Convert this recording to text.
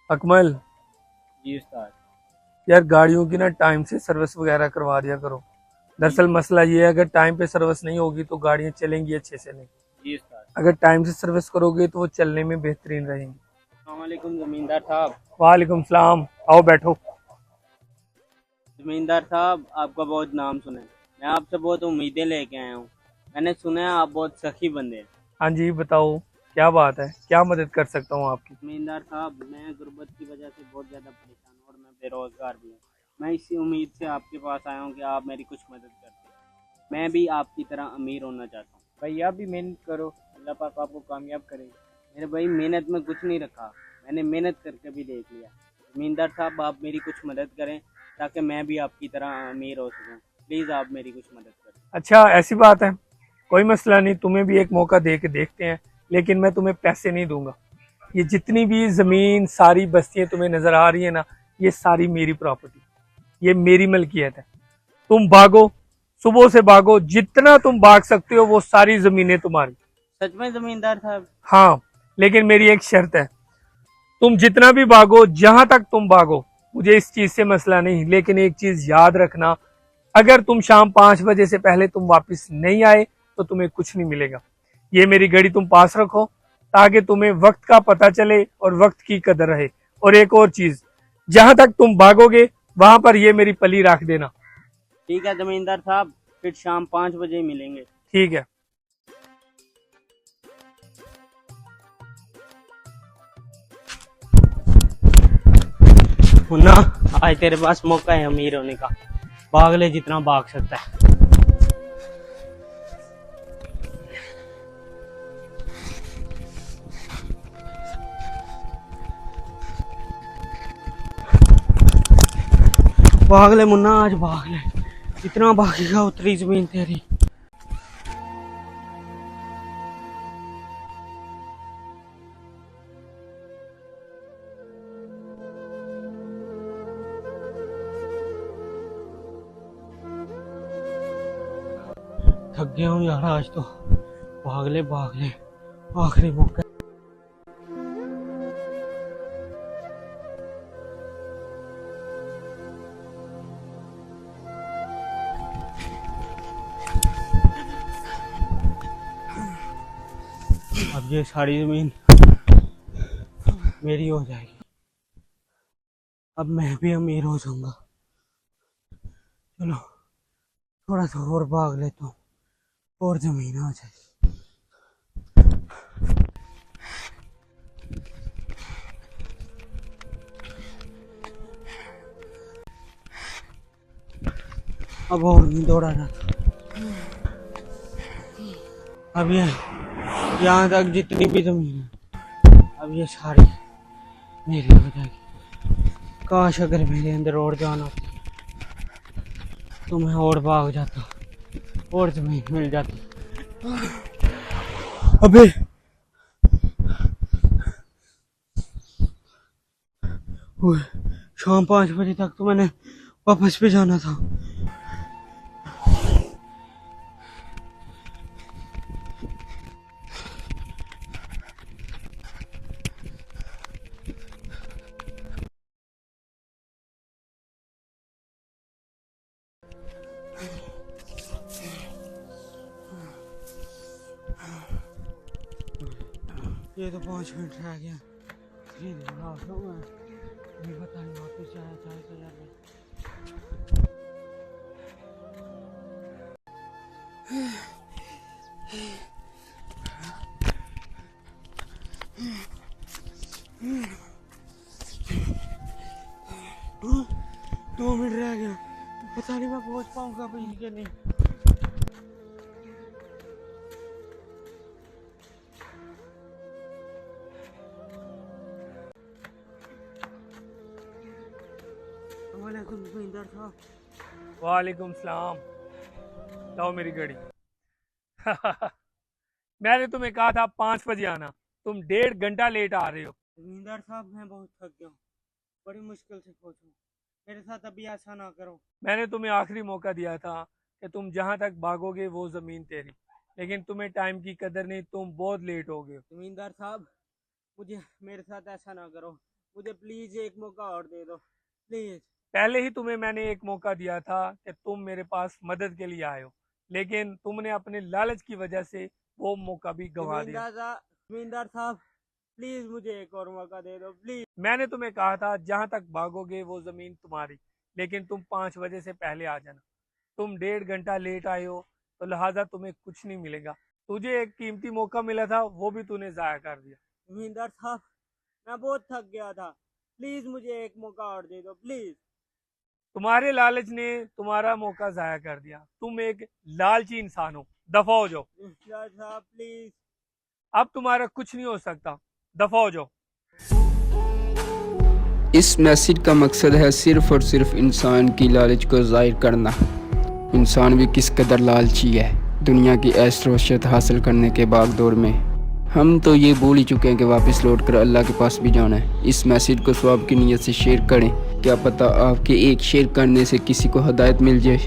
अकमल, जी उस्ताद। यार गाड़ियों की ना टाइम से सर्विस वगैरह करवा दिया करो। जी दरअसल मसला ये है, अगर टाइम पे सर्विस नहीं होगी तो गाड़ियाँ चलेंगी अच्छे से नहीं। जी उस्ताद। अगर टाइम से सर्विस करोगे तो वो चलने में बेहतरीन रहेंगी। अस्सलाम वालेकुम जमींदार साहब। वालेकुम सलाम, आओ बैठो। जमींदार साहब, आपका बहुत नाम सुना है। मैं आपसे बहुत उम्मीदें लेके आया हूँ। मैंने सुना है आप बहुत सखी बंदे हैं। हाँ जी, बताओ क्या बात है, क्या मदद कर सकता हूँ आपकी। जमींदार साहब, मैं गुर्बत की वजह से बहुत ज़्यादा परेशान हूँ और मैं बेरोज़गार भी हूँ। मैं इसी उम्मीद से आपके पास आया हूँ कि आप मेरी कुछ मदद कर दें। मैं भी आपकी तरह अमीर होना चाहता हूँ। भैया भी मेहनत करो, अल्लाह पाक आपको कामयाब करेगा। मेरे भाई, मेहनत में कुछ नहीं रखा। मैंने मेहनत करके भी देख लिया। जमींदार साहब, आप मेरी कुछ मदद करें ताकि मैं भी आपकी तरह अमीर हो सकूं। प्लीज़ आप मेरी कुछ मदद करें। अच्छा, ऐसी बात है, कोई मसला नहीं, तुम्हें भी एक मौका दे के देखते हैं। लेकिन मैं तुम्हें पैसे नहीं दूंगा। ये जितनी भी जमीन, सारी बस्तियां तुम्हें नजर आ रही है ना, ये सारी मेरी प्रॉपर्टी, ये मेरी मलकियत है। तुम भागो, सुबह से भागो, जितना तुम भाग सकते हो, वो सारी जमीनें तुम्हारी। सच में जमींदार साहब? हाँ, लेकिन मेरी एक शर्त है। तुम जितना भी भागो, जहां तक तुम भागो, मुझे इस चीज से मसला नहीं, लेकिन एक चीज याद रखना, अगर तुम शाम 5 बजे से पहले तुम वापस नहीं आए तो तुम्हें कुछ नहीं मिलेगा। ये मेरी घड़ी तुम पास रखो, ताकि तुम्हें वक्त का पता चले और वक्त की कदर रहे। और एक और चीज, जहां तक तुम भागोगे वहां पर ये मेरी पली रख देना। ठीक है जमींदार साहब, फिर शाम 5 बजे ही मिलेंगे। ठीक है। मुन्ना, आज तेरे पास मौका है अमीर होने का। भाग ले जितना भाग सकता है। भाग ले मुन्ना, आज भाग ले। जितना भागेगा उतनी जमीन तेरी। थक गया हूँ यार आज तो। भाग ले भाग ले, आखिरी मौका। अब ये सारी जमीन मेरी हो जाएगी। अब मैं भी अमीर हो जाऊंगा। चलो, थोड़ा सा और भाग लेता हूँ और जमीन आ जाएगी। अब और नहीं दौड़ा जाता। अब ये यहाँ तक जितनी भी जमीन है, अब ये सारी मेरी हो जाएगी। काश अगर मेरे अंदर और जान होती तो मैं और भाग जाता और जमीन मिल जाती। अबे ओए, शाम 5 बजे तक तो मैंने वापस भी जाना था। ये तो 5 मिनट रह गया। नहीं पता नहीं वापस जाया जाए तो यार। हाँ, 2 मिनट रह गया। पता नहीं मैं पहुंच पाऊंगा भाई कि नहीं। वालेकुम जमींदार साहब। वालेकुम सलाम, लाओ मेरी घड़ी। मैंने तुम्हें कहा था 5 बजे आना, तुम 1.5 घंटा लेट आ रहे हो। जमींदार साहब, मैं बहुत थक गया हूँ। बड़ी मुश्किल से पहुंचा। मेरे साथ अभी ऐसा ना करो। मैंने तुम्हें आखिरी मौका दिया था कि तुम जहां तक भागोगे वो जमीन तेरी, लेकिन तुम्हें टाइम की कदर नहीं, तुम बहुत लेट हो गए हो। जमींदार साहब, मुझे मेरे साथ ऐसा ना करो। मुझे प्लीज एक मौका और दे दो प्लीज। पहले ही तुम्हें मैंने एक मौका दिया था कि तुम मेरे पास मदद के लिए आए हो, लेकिन तुमने अपने लालच की वजह से वो मौका भी गंवा दिया। जमींदार साहब प्लीज मुझे एक और मौका दे दो प्लीज। मैंने तुम्हें कहा था जहां तक भागोगे वो जमीन तुम्हारी, लेकिन तुम 5 बजे से पहले आ जाना। तुम 1.5 घंटा लेट आए हो, तो लिहाजा तुम्हें कुछ नहीं मिलेगा। तुझे एक कीमती मौका मिला था, वो भी तूने जाया कर दिया। जमींदार साहब मैं बहुत थक गया था, प्लीज मुझे एक मौका और दे दो प्लीज। तुम्हारे लालच ने तुम्हारा मौका जाया कर दिया। तुम एक लालची इंसान हो, दफा हो जाओ। जमींदार साहब प्लीज। अब तुम्हारा कुछ नहीं हो सकता, दफा हो जाओ। इस मैसेज का मकसद है सिर्फ और सिर्फ इंसान की लालच को ज़ाहिर करना। इंसान भी किस कदर लालची है। दुनिया की ऐश-ओ-इशरत हासिल करने के भागदौड़ में हम तो ये भूल ही चुके हैं कि वापस लौट कर अल्लाह के पास भी जाना है। इस मैसेज को सवाब की नीयत से शेयर करें, क्या पता आपके एक शेयर करने से किसी को हिदायत मिल जाए।